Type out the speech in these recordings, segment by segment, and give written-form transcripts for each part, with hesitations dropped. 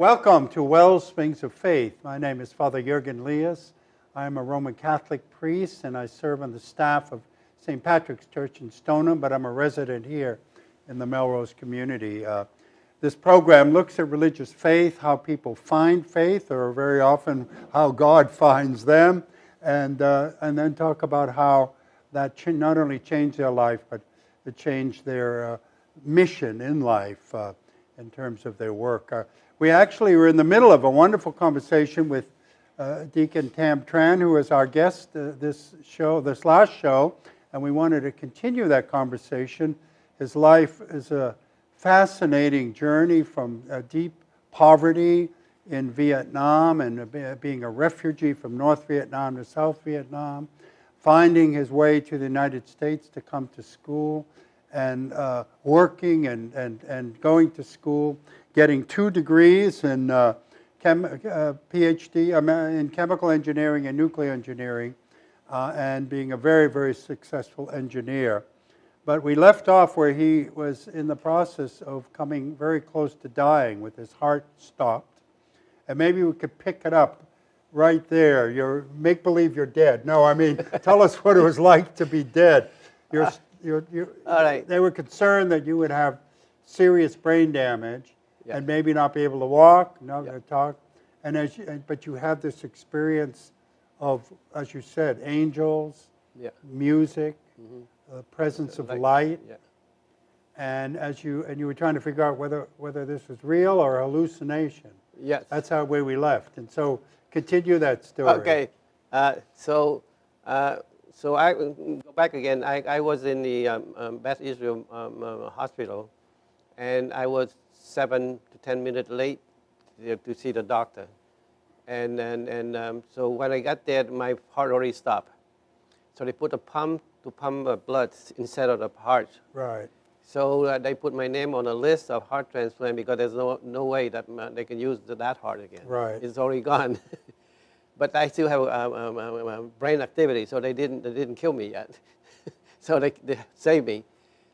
Welcome to Wellsprings of Faith. My name is Father Liias. I am a Roman Catholic priest and I serve on the staff of St. Patrick's Church in Stoneham, but I'm a resident here in the Melrose community. This program looks at religious faith, how people find faith, or very often how God finds them, and then talk about how that not only changed their life, but it changed their mission in life in terms of their work. We actually were in the middle of a wonderful conversation with Deacon Tam Tran, who was our guest this last show, and we wanted to continue that conversation. His life is a fascinating journey from deep poverty in Vietnam and being a refugee from North Vietnam to South Vietnam, finding his way to the United States to come to school, and working and going to school, getting 2 degrees in PhD in chemical engineering and nuclear engineering, and being a very, very successful engineer. But we left off where he was in the process of coming very close to dying with his heart stopped. And maybe we could pick it up right there. Make believe you're dead. No, I mean, tell us what it was like to be dead. All right. They were concerned that you would have serious brain damage and maybe not be able to walk, talk. But you had this experience of, as you said, angels, music, the presence of light, and you were trying to figure out whether this was real or a hallucination. Yes. That's how we left. And so continue that story. Okay. So I go back again. I was in the Beth Israel hospital, and I was 7 to 10 minutes late to see the doctor. And so when I got there, my heart already stopped. So they put a pump to pump blood instead of the heart. Right. So they put my name on a list of heart transplant because there's no way that they can use that heart again. Right. It's already gone. But I still have brain activity, so they didn't kill me yet. So they saved me.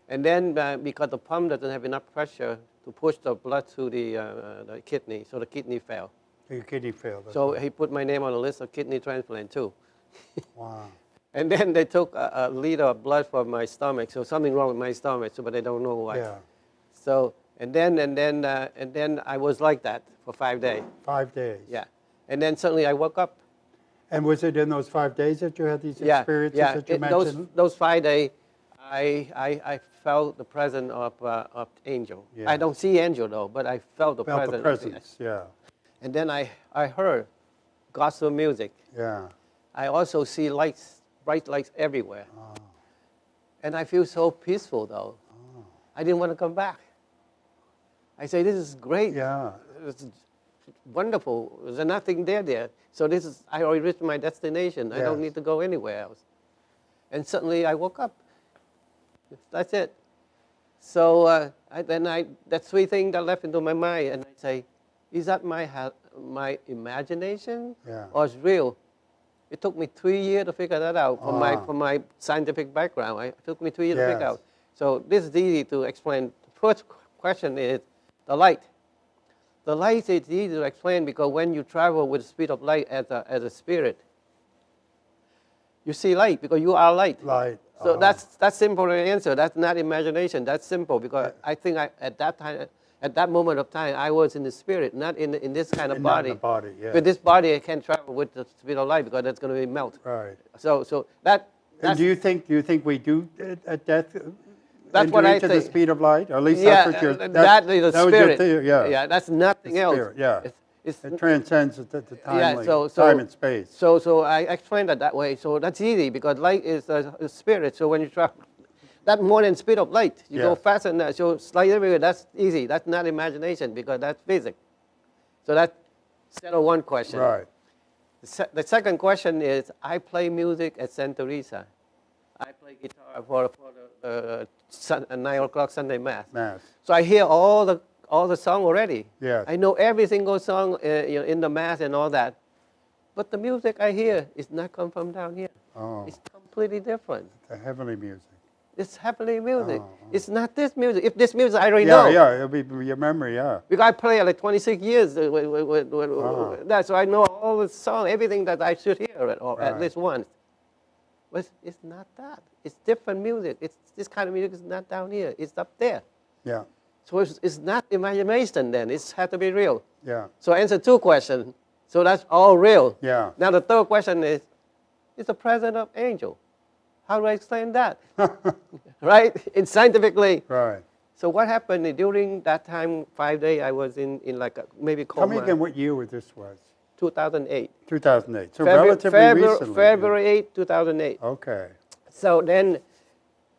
And then because the pump doesn't have enough pressure to push the blood to the kidney, so the kidney failed. Your kidney failed. So he put my name on a list of kidney transplant too. Wow. And then they took a liter of blood from my stomach, so something wrong with my stomach, but they don't know what. Yeah. So and then I was like that for 5 days. 5 days. Yeah. And then suddenly I woke up. And was it in those 5 days that you had these experiences that you mentioned? Those 5 days, I felt the presence of angel. Yeah. I don't see angel though, but I felt the presence. Yeah. And then I heard gospel music. Yeah. I also see lights, bright lights everywhere. Oh. And I feel so peaceful though. Oh. I didn't want to come back. I say, this is great. Yeah. It's wonderful. There's nothing there. So I already reached my destination. I don't need to go anywhere else. And suddenly I woke up. That's it. So that's 3 things that left into my mind. And I say, is that my imagination or it's real? It took me 3 years to figure that out from my scientific background. It took me 3 years to figure out. So this is easy to explain. The first question is the light. The light is easy to explain because when you travel with the speed of light as a spirit, you see light because you are light. Light. So that's simple to answer. That's not imagination. That's simple because I think at that moment of time, I was in the spirit, not in this kind of body. Not in the body, yeah. But this body, I can't travel with the speed of light because that's going to be melt. Right. So that's. And do you think we do at death? That's what I think. think. The speed of light, or at least that's what you're. That is the spirit. Yeah. That's nothing the spirit, else. Yeah. It transcends the time, time and space. So I explained that way. So that's easy because light is a spirit. So when you travel, that's more than speed of light. You go faster than that. So light everywhere. That's easy. That's not imagination because that's physics. So that's settle one question. Right. The second question is, I play music at Santa Teresa. I play guitar for the 9 o'clock Sunday Mass. So I hear all the song already. Yes. I know every single song in the Mass and all that. But the music I hear is not come from down here. Oh. It's completely different. The heavenly music. It's heavenly music. Oh. It's not this music. If this music, I already Yeah, know. yeah, it'll be your memory, yeah. Because I play like 26 years Wow. that, so I know all the song, everything that I should hear it, or at Right. least once. But it's not that. It's different music. It's this kind of music is not down here. It's up there. Yeah, So it's not imagination then. It has to be real. yeah, So answer 2 questions. So that's all real. yeah. Now the third question is the presence of angel. How do I explain that? Right? In scientifically. Right. So what happened during that time, 5 days, I was in like a, maybe Tell me coma. again what year this was. 2008. 2008. So relatively recently. February 8, 2008. Okay. So then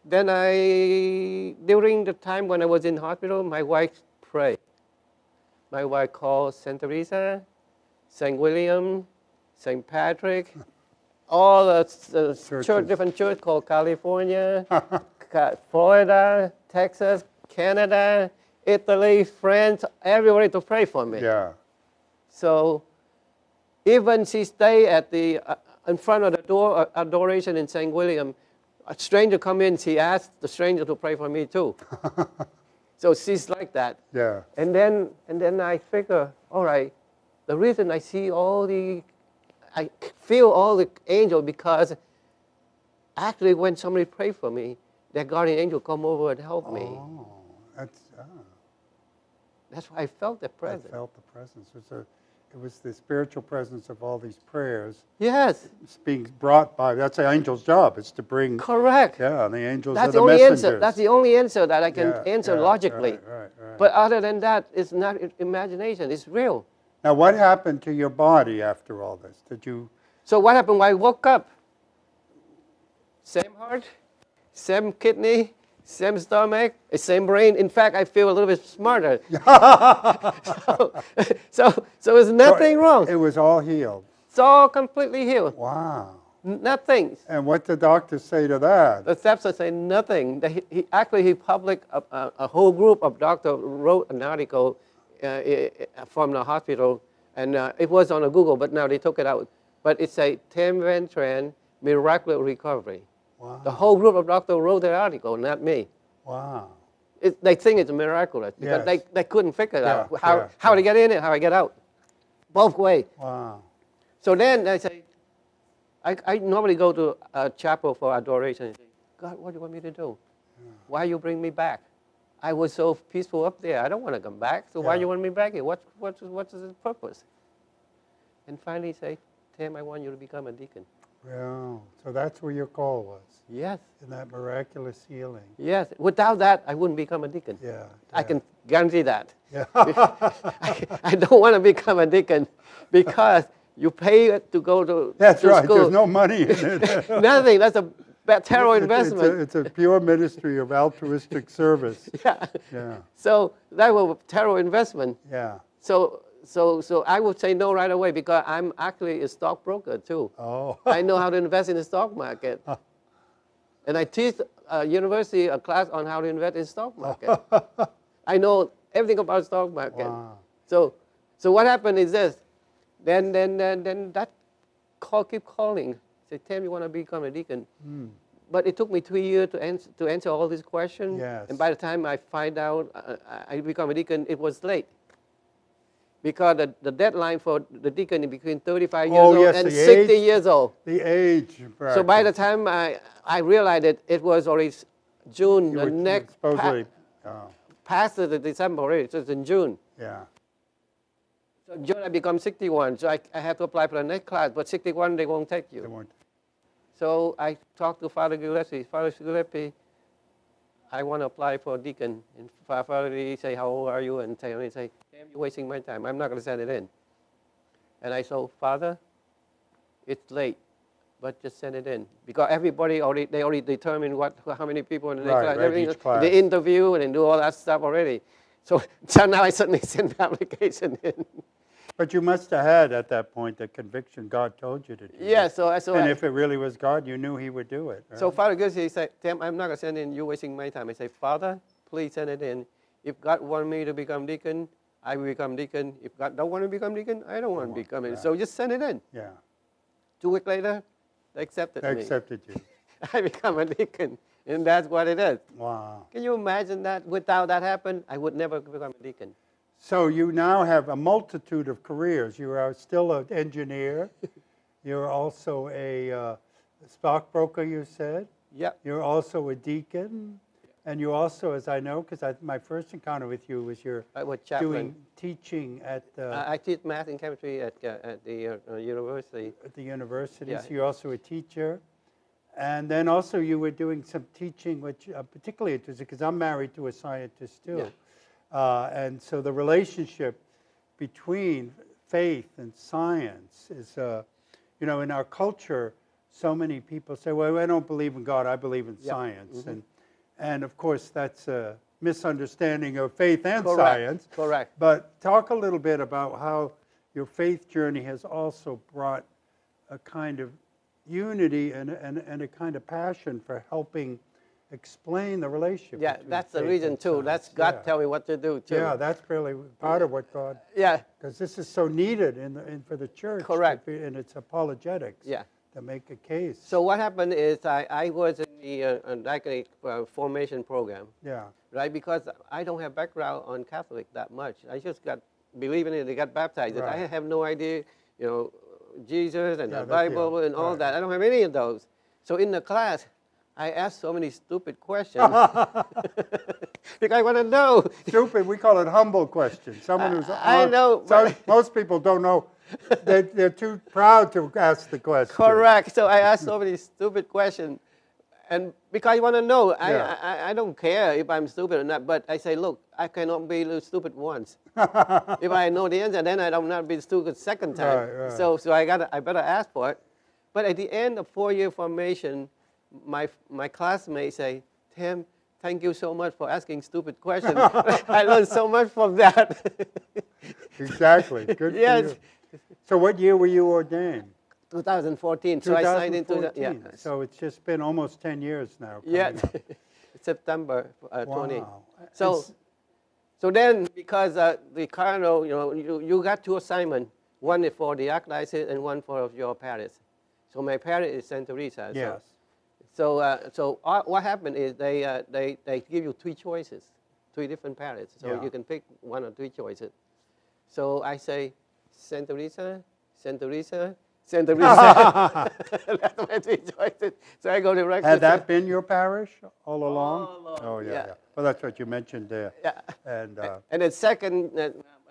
during the time when I was in hospital, my wife prayed. My wife called St. Teresa, St. William, St. Patrick, all the church, different church called California, Florida, Texas, Canada, Italy, France, everywhere to pray for me. Yeah. So even she stayed at the in front of the door adoration in St. William. A stranger come in, she asked the stranger to pray for me too. So she's like that. Yeah. And then I figure, all right, the reason I feel all the angel because actually when somebody pray for me, their guardian angel come over and help me. Oh, That's why I felt the I presence. felt the presence. It was the spiritual presence of all these prayers. Yes. It's being brought by, that's the angel's job, it's to bring, Correct. yeah, the angels That's are the the only messengers. answer. That's the only answer that I can Yeah, answer yeah, logically. Right. But other than that, it's not imagination. It's real. Now, what happened to your body after all this? Did you, So what happened when I woke up? Same heart, same kidney, same stomach, same brain. In fact, I feel a little bit smarter. so there's nothing wrong. It was all healed. It's all completely healed. Wow. Nothing. And what did the doctors say to that? The steps say nothing. He published a whole group of doctors wrote an article from the hospital, and it was on Google, but now they took it out. But it said Tam Tran miraculous recovery. Wow. The whole group of doctors wrote that article, not me. Wow. They think it's miraculous because Yes. they couldn't figure it out Yeah, how to get in it, how I get out, both ways. Wow. So then I say, I normally go to a chapel for adoration and say, God, what do you want me to do? Why you bring me back? I was so peaceful up there. I don't want to come back. So why Yeah. you want me back here? What's the purpose? And finally say, Tam, I want you to become a deacon. Yeah. So that's where your call was, Yes. in that miraculous healing. Yes. Without that, I wouldn't become a deacon. Yeah. I can guarantee that. Yeah. I don't want to become a deacon because you pay to go to That's to right. school. There's no money in it. Nothing. That's a terrible investment. It's a pure ministry of altruistic service. Yeah. Yeah. So that was a terrible investment. Yeah. So I would say no right away because I'm actually a stockbroker too. Oh. I know how to invest in the stock market. And I teach a university a class on how to invest in stock market. I know everything about stock market. Wow. So what happened is this. Then that call keep calling. Say, Tam, you want to become a deacon? But it took me 2 years to answer all these questions. Yes. And by the time I find out I become a deacon, it was late. Because the deadline for the deacon is between 35 years old yes, and the 60 age. years old. The age. So by the time I realized it was already June, you the were next supposedly. past the December already, so it's in June. Yeah. So in June I become 61, so I have to apply for the next class, but 61 they won't take They you. weren't. So I talked to Father Gillespie. Father Gillespie, I want to apply for deacon. And Father say, how old are you? And say, damn, you're wasting my time. I'm not going to send it in. And I said, Father, it's late, but just send it in. Because everybody already determined how many people in the next Right, class. right, Everything, each class. they interview and do all that stuff already. So now I suddenly send the application in. But you must have had at that point the conviction God told you to do. Yeah, it. so And if it really was God, you knew He would do it. Right? So Father Gillespie said, Tim, I'm not going to send it in. You're wasting my time. I say, Father, please send it in. If God wants me to become deacon, I will become deacon. If God don't want to become deacon, I don't want to become it. right. So just send it in. Yeah. 2 weeks later, they accepted They me. accepted you. I become a deacon And that's what it is. Wow. Can you imagine that? Without that happen, I would never become a deacon. So you now have a multitude of careers. You are still an engineer. You're also a stockbroker, you said. Yep. You're also a deacon. And you also, as I know, because my first encounter with you was you're I was chaplain. doing teaching at I teach math and chemistry at the university. at the university. Yeah. So you're also a teacher. And then also you were doing some teaching, which particularly interesting, because I'm married to a scientist too. Yeah. And so the relationship between faith and science is, you know, in our culture, so many people say, well, I don't believe in God, I believe in science. Mm-hmm. And of course, that's a misunderstanding of faith and Correct. science. Correct. But talk a little bit about how your faith journey has also brought a kind of unity and a kind of passion for helping explain the relationship. Yeah, between that's the faith reason and too. science. That's God Yeah. tell me what to do too. Yeah, that's really part of what God. Yeah. Because this is so needed for the church. Correct. In its apologetics. Yeah. To make a case. So what happened is I was in the diaconate formation program, Yeah. right? Because I don't have background on Catholic that much. I just got believing it. I got baptized. And I Right. have no idea, you know, Jesus and Yeah, the that's- Bible yeah, and all right. that. I don't have any of those. So in the class, I asked so many stupid questions because I want to know. Stupid. We call it humble questions. Someone who's. I know, So most people don't know. They're too proud to ask the question. Correct. So I asked so many stupid questions, and because I want to know, Yeah. I don't care if I'm stupid or not. But I say, look, I cannot be stupid once. If I know the answer, then I don't not be stupid second time. Right, right. So I better ask for it. But at the end of 4-year formation, my classmates say, Tim, thank you so much for asking stupid questions. I learned so much from that. Exactly. Good Yes. for you. So what year were you ordained? 2014. So I signed into the, 2014. So it's just been almost 10 years now. coming Yeah, up. September 20. Wow. So, It's- so then, because the cardinal, you know, you got 2 assignments, one is for the archdiocese and one for your parish. So my parish is St. Teresa. yes. So what happened is they give you 3 choices, 3 different parishes. So Yeah. you can pick 1 or 3 choices. So I say St. Teresa, St. Teresa, St. Teresa. That's my 3 choices. So I go directly. Had that been your parish all along? All along, Oh, yeah, yeah. yeah. Well, that's what you mentioned there. Yeah. And And the second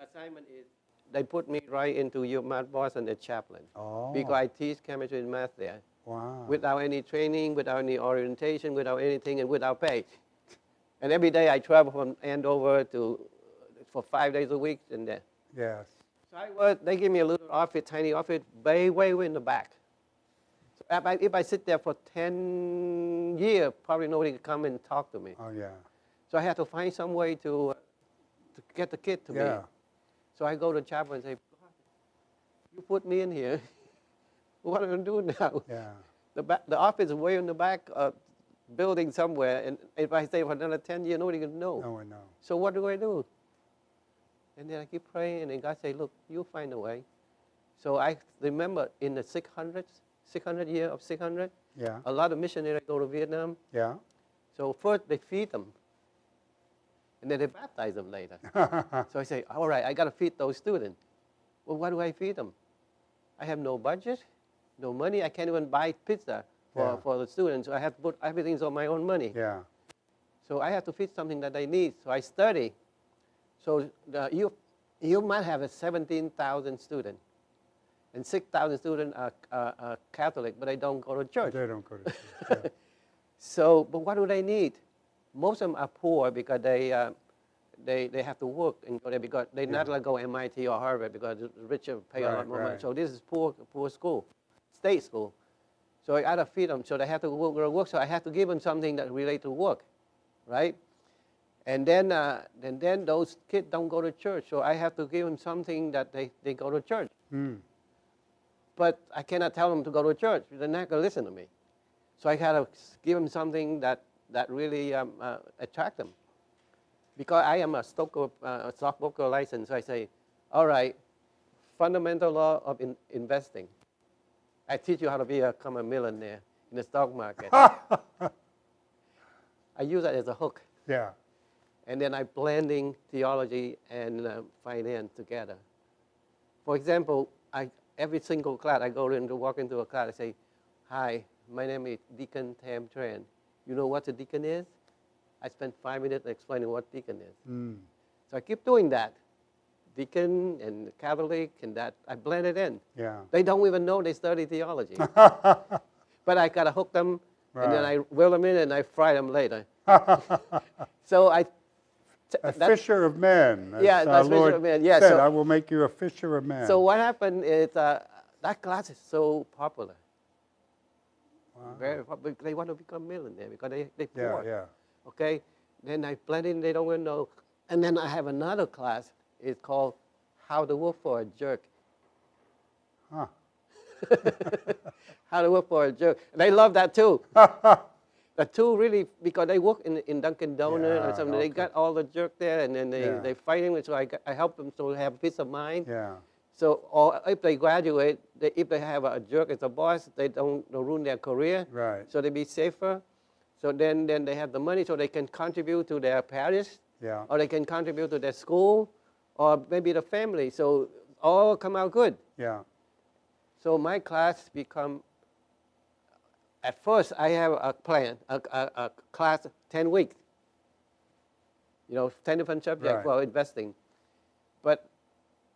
assignment is they put me right into your math boss and the chaplain. oh, Because I teach chemistry and math there. wow. Without any training, without any orientation, without anything, and without pay. And every day I travel from Andover for 5 days a week in there. Yes. So they give me a little office, tiny office, way in the back. So if I sit there for 10 years, probably nobody could come and talk to me. Oh, yeah. So I had to find some way to get the kid to me. Yeah. So I go to the chaplain and say, God, you put me in here. What am I going to do now? Yeah. The office is way in the back building somewhere. And if I stay for another 10 years, nobody can know. No one knows. So what do I do? And then I keep praying, and then God say, look, you find a way. So I remember in the 600 year of 600, Yeah. a lot of missionaries go to Vietnam. Yeah. So first they feed them, and then they baptize them later. So I say, all right, I got to feed those students. Well, what do I feed them? I have no budget, no money. I can't even buy pizza for the students. So I have to put everything on my own money. Yeah. So I have to feed something that they need. So I study. So you might have 17,000 students. And 6,000 students are Catholic, but they don't go to church. They don't go to church. Yeah. So, but what do they need? Most of them are poor because they have to work and go there because they not like go MIT or Harvard because the richer pay a lot more money. Right. So this is poor school, state school. So I gotta feed them. So they have to work. So I have to give them something that relate to work, right? And then those kids don't go to church. So I have to give them something that they go to church. But I cannot tell them to go to church. They're not gonna listen to me. So I gotta give them something that really attract them. Because I am a stockbroker license, so I say, all right, fundamental law of investing. I teach you how to become a millionaire in the stock market. I use that as a hook. Yeah. And then I'm blending theology and finance together. For example, every single class I go in to walk into a class, I say, "Hi, my name is Deacon Tam Tran. You know what a deacon is?" I spent 5 minutes explaining what deacon is. So I keep doing that. Deacon and Catholic and that, I blend it in. Yeah. They don't even know they study theology. But I got to hook them, and then I reel them in and I fry them later. So A fisher of men. Yeah, that's Lord fisher of men. Yeah, said, so- I will make you a fisher of men. So what happened is that class is so popular. Wow. Very popular. They want to become millionaire because they poor. Yeah. Okay, then I blend in, they don't even know. And then I have another class, it's called How to Work for a Jerk. Huh. How to Work for a Jerk. They love that too. The two really, because they work in Dunkin' Donuts or something, they got all the jerk there, and then they fighting, so I help them to have peace of mind. Yeah. So, or if they graduate, if they have a jerk as a boss, they don't ruin their career. Right. So they be safer. So then they have the money so they can contribute to their parish, Yeah. or they can contribute to their school, or maybe the family. So all come out good. Yeah. So my class become, at first I have a plan, a class 10 weeks. 10 different subjects Right. for investing. But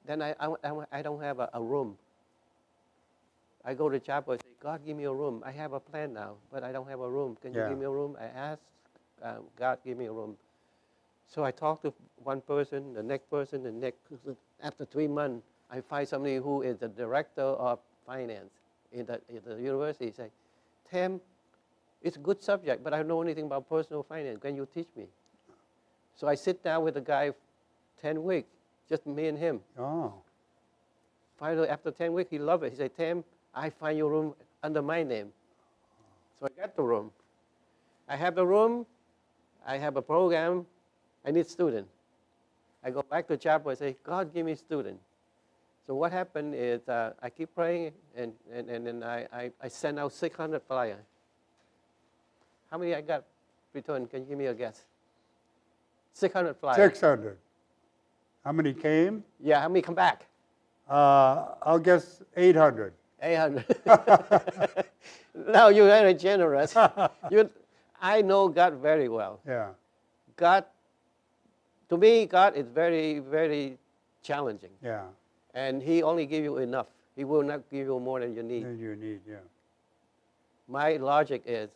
then I don't have a room. I go to chapel and say, "God, give me a room. I have a plan now, but I don't have a room. Can you give me a room?" I ask God, give me a room. So I talk to one person, the next person, the next person. After 3 months, I find somebody who is the director of finance in the university. Say, "Tam, it's a good subject, but I don't know anything about personal finance. Can you teach me?" So I sit down with the guy 10 weeks, just me and him. Oh. Finally, after 10 weeks, he loved it. He said, "Tam, I find your room under my name." So I got the room. I have the room. I have a program. I need students. I go back to chapel and say, "God, give me students." So what happened is I keep praying, and then I send out 600 flyers. How many I got returned? Can you give me a guess? 600 flyers. 600. How many came? Yeah, how many come back? I'll guess 800. 800. No, you're very generous. I know God very well. Yeah. God, to me, God is very, very challenging. Yeah. And He only give you enough. He will not give you more than you need. Then you need, yeah. My logic is,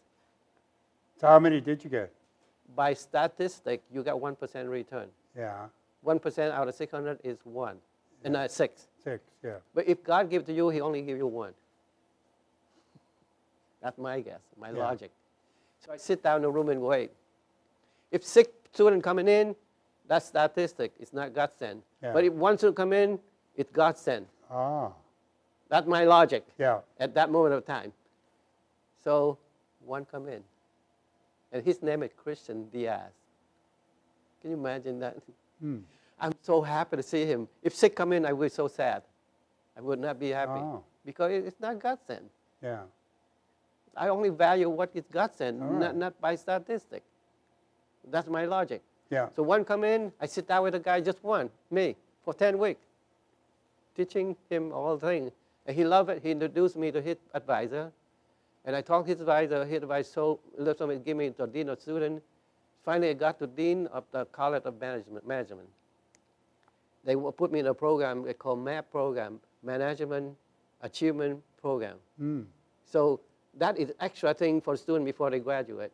So how many did you get? by statistic, you got 1% return. Yeah. 1% out of 600 is 1, and not 6. 6, yeah. But if God gives to you, He only give you 1. That's my guess, my logic. So I sit down in the room and wait. If 6 students coming in, that's statistic. It's not God sent. Yeah. But if 1 student come in, it's God sent. Ah. That's my logic Yeah. at that moment of time. So 1 come in. And his name is Christian Liias. Can you imagine that? I'm so happy to see him. If 6 come in, I would be so sad. I would not be happy. Oh. Because it's not God sent. Yeah. I only value what is God sent, All right. not by statistic. That's my logic. Yeah. So 1 come in, I sit down with the guy, just 1, me, for 10 weeks, teaching him all things. And he loved it. He introduced me to his advisor. And I talked to his advisor. His advisor gave me the dean of students. Finally, I got to dean of the College of Management. They put me in a program they call MAP program, Management Achievement Program. So that is extra thing for students before they graduate.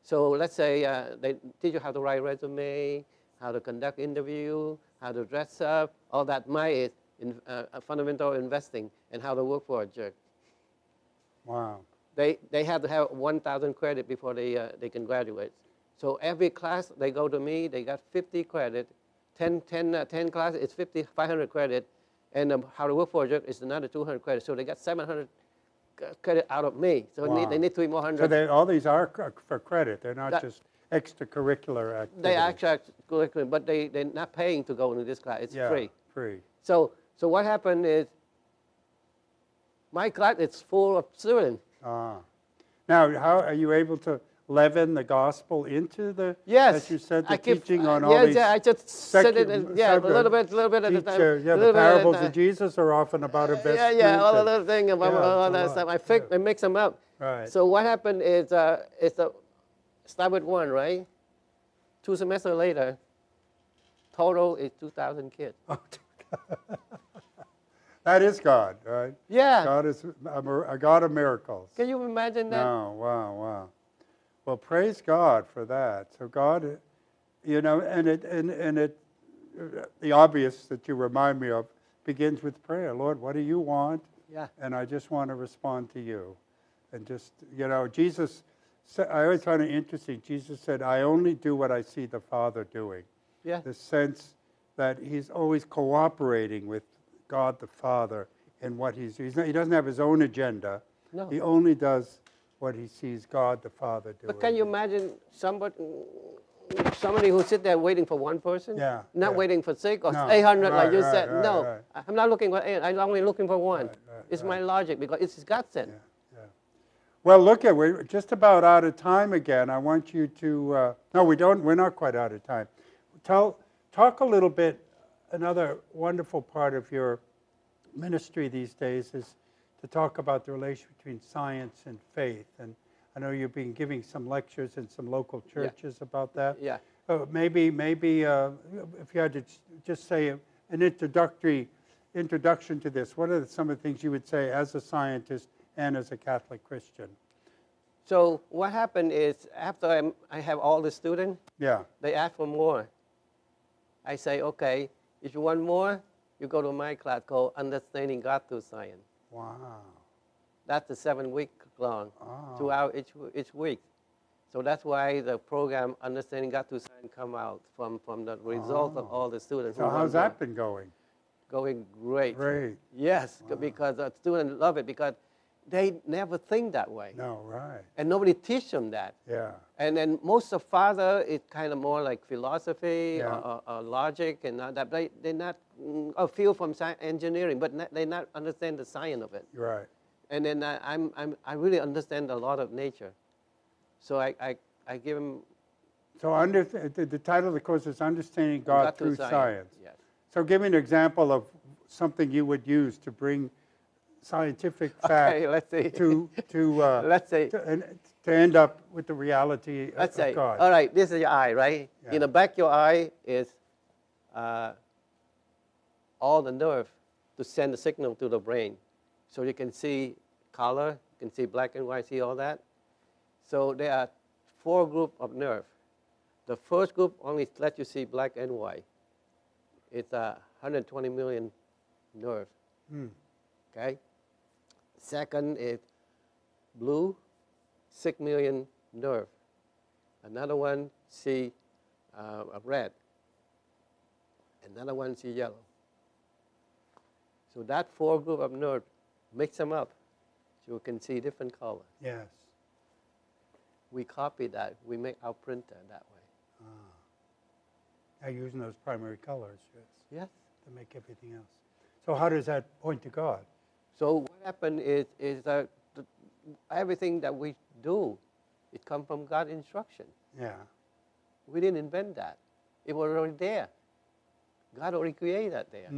So let's say they teach you how to write resume, how to conduct interview, how to dress up, all that. My is fundamental investing and how to work for a jerk. Wow. They have to have 1,000 credit before they can graduate. So every class they go to me, they got 50 credit. 10 classes, it's 500 credit. And how to work for a jerk is another 200 credit. So they got 700 credit out of me. So Wow. they need 3 more hundred. So all these are for credit. They're not That- just extracurricular activities. They actually curriculum, but they're not paying to go into this class. It's free. Free. So what happened is my class is full of students. Ah. Now, how are you able to leaven the gospel into the, Yes. as you said, the I keep- teaching on all yes, these yeah, I just said it, secular- yeah, a secular little bit at a time. teacher, yeah, the parables of Jesus are often about investment. Yeah, all the and- little thing about yeah, all it's a that lot, stuff. yeah. I mix them up. Right. So what happened is, start with one, right? 2 semesters later, total is 2,000 kids. That is God, right? Yeah. God is a God of miracles. Can you imagine that? No, wow. Well, praise God for that. So God, the obvious that you remind me of begins with prayer. Lord, what do you want? Yeah. And I just want to respond to you. And just, Jesus, I always find it interesting. Jesus said, I only do what I see the Father doing. Yeah. The sense that he's always cooperating with God the Father in what he doesn't have his own agenda. No. He only does what he sees God the Father doing. But can you imagine somebody who sit there waiting for one person? Yeah, Not yeah. waiting for 6 or No, 800 like right, you right, said. right, No, right. I'm not looking for 8. I'm only looking for one. Right, It's right. my logic because it's God sent. Yeah. Well, look we're just about out of time again. I want you to, no, we're not quite out of time. Talk a little bit, another wonderful part of your ministry these days is to talk about the relation between science and faith. And I know you've been giving some lectures in some local churches about that. Yeah. Maybe if you had to just say an introduction to this, what are some of the things you would say as a scientist and as a Catholic Christian? So what happened is after I have all the students, Yeah. they ask for more. I say, okay, if you want more, you go to my class called Understanding God Through Science. Wow. That's the 7-week long, Oh. 2 hours each week. So that's why the program Understanding God Through Science come out from the result of all the students. So how's that been going? Going great. Great. Yes, because the students love it because they never think that way. No, right. And nobody teach them that. Yeah. And then most of father is kind of more like philosophy Yeah. or logic and all that. They not a feel from engineering, but they not understand the science of it. You're right. And then I really understand a lot of nature, so I give them. So the title of the course is Understanding God Through Science. Yes. So give me an example of something you would use to bring scientific fact Okay, let's see. to Let's say. to end up with the reality Let's say. of God. All right, this is your eye, right? Yeah. In the back of your eye is all the nerve to send the signal to the brain. So you can see color, you can see black and white, see all that. So there are 4 groups of nerve. The first group only lets you see black and white. It's 120 million nerve. Okay. Second is blue, 6 million nerve. Another one see red. Another one see yellow. So that 4 group of nerve, mix them up, so you can see different color. Yes. We copy that. We make our printer that way. Now using those primary colors, yes, Yes. to make everything else. So how does that point to God? So what happened is that everything that we do, it comes from God's instruction. Yeah. We didn't invent that. It was already there. God already created that there.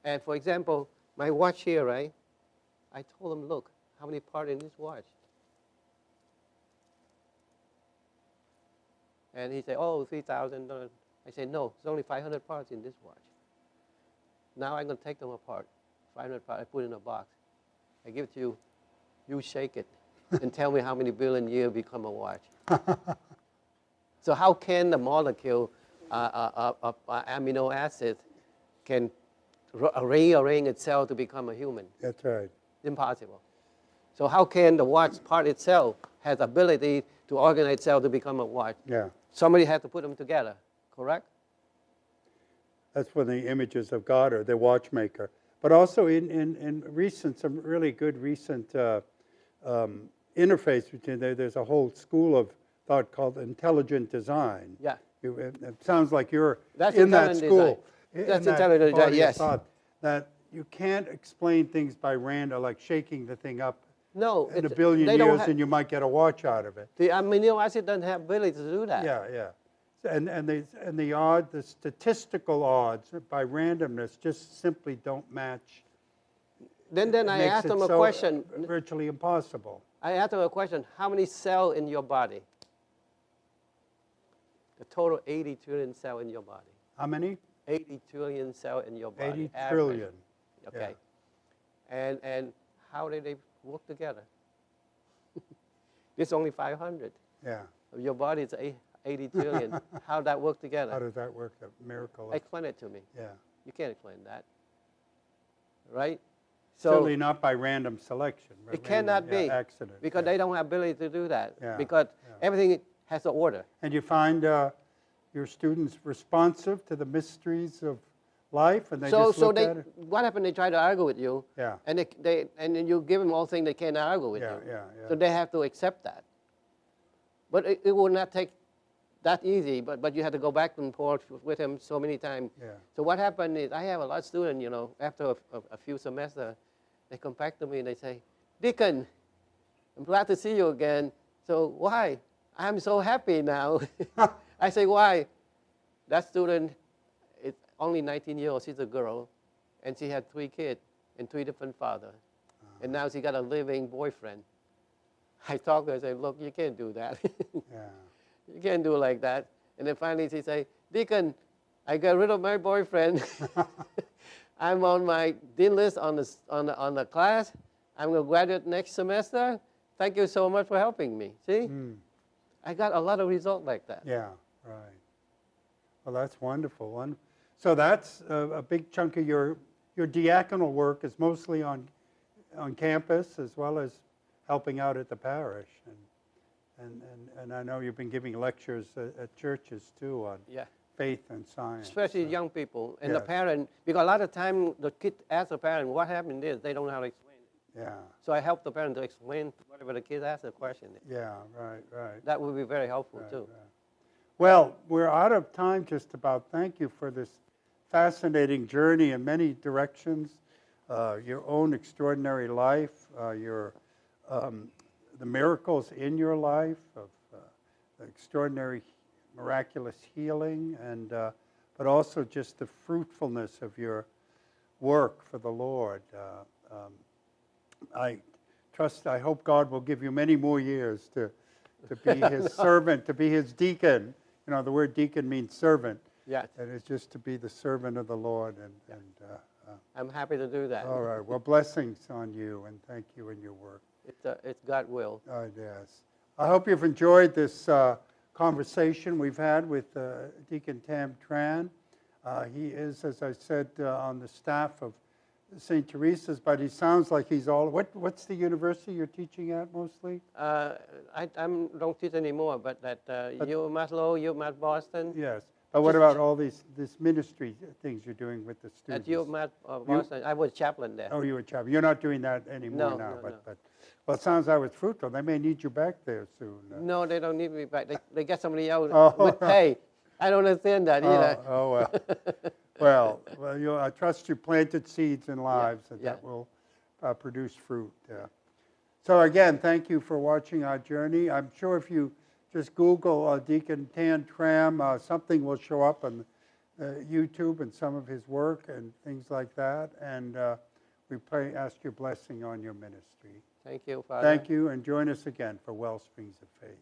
And for example, my watch here, right? I told him, look, how many parts in this watch? And he said, oh, $3,000. I said, no, there's only 500 parts in this watch. Now I'm going to take them apart. 500 parts, I put it in a box. I give it to you. You shake it and tell me how many billion years become a watch. So how can the molecule of amino acids can rearrange itself to become a human? That's right. Impossible. So how can the watch part itself has ability to organize itself to become a watch? Yeah. Somebody has to put them together, correct? That's when the images of God are the watchmaker. But also in some really good recent interface between there's a whole school of thought called intelligent design. Yeah. It sounds like you're That's in that intelligent school. design. That's in that intelligent design, body of yes. thought, that you can't explain things by random, like shaking the thing up No, in a billion they don't years, have, and you might get a watch out of it. the amino acid doesn't have ability to do that. Yeah, yeah. And the statistical odds by randomness just simply don't match. Then It I makes asked it them a so question. virtually impossible. I asked them a question. How many cells in your body? The total 80 trillion cell in your body. How many? 80 trillion cell in your body. 80 average. trillion. Okay. And how did they work together? It's only 500. Yeah. Your body is 80 trillion. How that work together? How does that work? A miracle. Explain it to me. Yeah. You can't explain that. Right? Certainly not by random selection. By It cannot random, be. accident. Because they don't have ability to do that. Yeah, Because everything has an order. And you find your students responsive to the mysteries of life, and they just look at it? What happened? They try to argue with you, Yeah. and and then you give them all things they can't argue with Yeah, you. yeah, yeah. So they have to accept that. But it will not take that easy. But you have to go back and forth with him so many times. Yeah. So what happened is I have a lot of students. After a few semesters, they come back to me and they say, "Deacon, I'm glad to see you again. So why? I'm so happy now." I say, "Why?" That student is only 19 years old. She's a girl, and she had 3 kids and 3 different fathers. And now she got a living boyfriend. I talk to her and say, "Look, you can't do that. Yeah. You can't do it like that." And then finally she say, "Deacon, I got rid of my boyfriend. I'm on my dean list on the class. I'm going to graduate next semester. Thank you so much for helping me." See? I got a lot of results like that. Yeah, right. Well, that's wonderful. So that's a big chunk of your diaconal work is mostly on campus as well as helping out at the parish. And I know you've been giving lectures at churches too on faith and science. Especially young people and the Yes. parent, because a lot of time the kid asks the parent what happened is they don't know how to explain it. Yeah, So I help the parent to explain whatever the kid asks the question. yeah, right. That would be very helpful too. Right. Well, we're out of time just about. Thank you for this fascinating journey in many directions, your own extraordinary life, the miracles in your life of extraordinary miraculous healing, but also just the fruitfulness of your work for the Lord. I hope God will give you many more years to be His servant, to be His deacon. The word deacon means servant. Yes. And it's just to be the servant of the Lord. I'm happy to do that. All right. Well, blessings on you, and thank you in your work. It's God's will. Yes. I hope you've enjoyed this conversation we've had with Deacon Tam Tran. He is, as I said, on the staff of St. Teresa's, but he sounds like he's all. What's the university you're teaching at mostly? I don't teach anymore, but at UMass Lowell, UMass Boston. Yes. But what about all this ministry things you're doing with the students? At UMass Boston, I was chaplain there. Oh, you were chaplain. You're not doing that anymore now. But well, it sounds like it was fruitful. They may need you back there soon. No, they don't need me back. They get somebody else Oh, with pay. I don't understand that either. Oh well. well, I trust you planted seeds in lives that will produce fruit. So again, thank you for watching our journey. I'm sure if you just Google Deacon Tam Tran, something will show up on YouTube and some of his work and things like that. And we ask your blessing on your ministry. Thank you, Father. Thank you, and join us again for Wellsprings of Faith.